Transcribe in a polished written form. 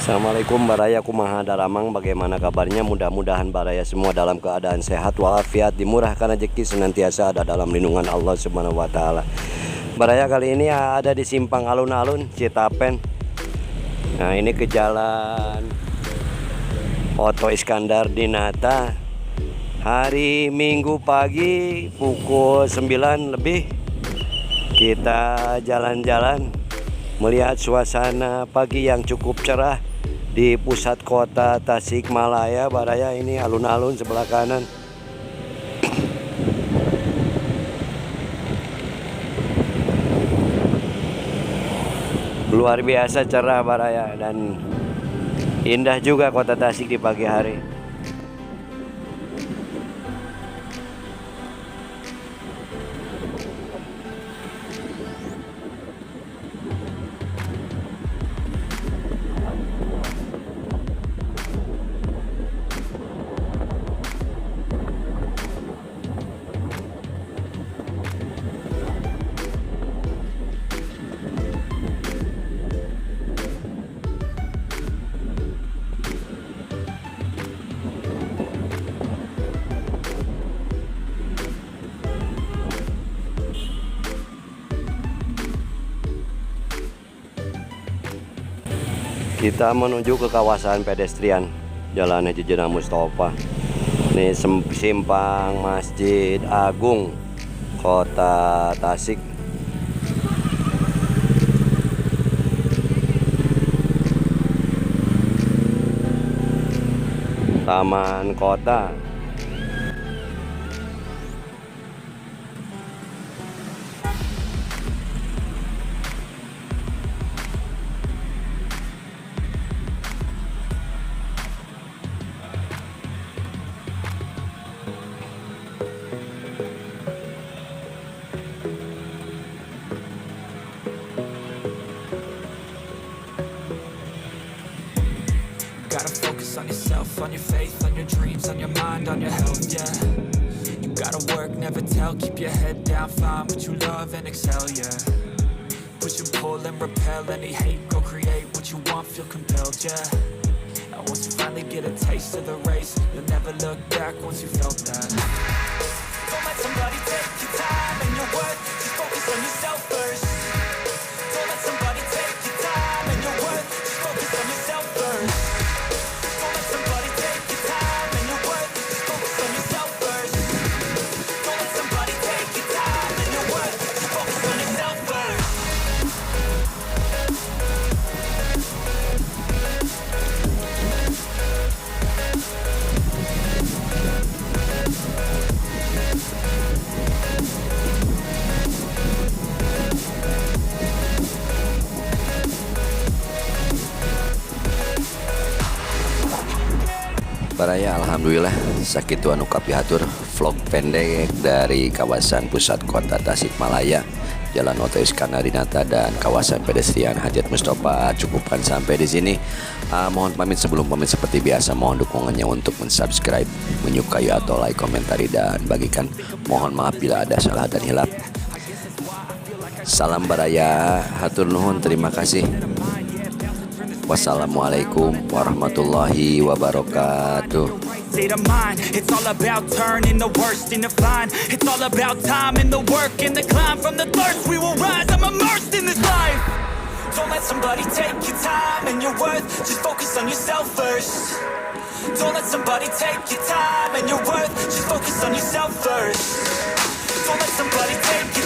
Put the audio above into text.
Assalamualaikum Baraya, kumaha daramang, bagaimana kabarnya? Mudah-mudahan Baraya semua dalam keadaan sehat walafiat, dimurahkan rezeki, senantiasa ada dalam lindungan Allah Subhanahu wa taala. Baraya kali ini ada di simpang alun-alun Citapen. Nah, ini ke jalan Oto Iskandar Dinata. Hari Minggu pagi pukul 9 lebih kita jalan-jalan melihat suasana pagi yang cukup cerah di pusat kota Tasikmalaya. Baraya ini alun-alun sebelah kanan. Luar biasa cerah Baraya, dan indah juga kota Tasik di pagi hari. Kita menuju ke kawasan pedestrian Jalan Haji Jenderal Mustofa. Ini simpang Masjid Agung Kota Tasik. Taman Kota. Gotta focus on yourself, on your faith, on your dreams, on your mind, on your health, yeah. You gotta work, never tell, keep your head down, find what you love and excel, yeah. Push and pull and repel any hate, go create what you want, feel compelled, yeah. And once you finally get a taste of the race, you'll never look back once you felt that. Don't let somebody take your time and your worth, just focus on yourself first. Don't let somebody take your time and your worth, just focus on yourself first. Baraya, alhamdulillah sakitu anu kapihatur vlog pendek dari kawasan pusat kota Tasikmalaya, Jalan Oto Iskandar Dinata dan kawasan pedestrian Hajat Mustofa cukupkan sampai di sini. Mohon pamit, sebelum pamit seperti biasa mohon dukungannya untuk mensubscribe, menyukai atau like, komentari dan bagikan. Mohon maaf bila ada salah dan hilap. Salam Baraya, hatur nuhun, terima kasih. Wassalamualaikum warahmatullahi wabarakatuh. State of mind, it's all about turning the worst into fine. It's all about time and the work and the climb. From the thirst we will rise, I'm immersed in this life. Don't let somebody take your time and your worth, just focus on yourself first. Don't let somebody take your time and your worth, just focus on yourself first. Don't let somebody take your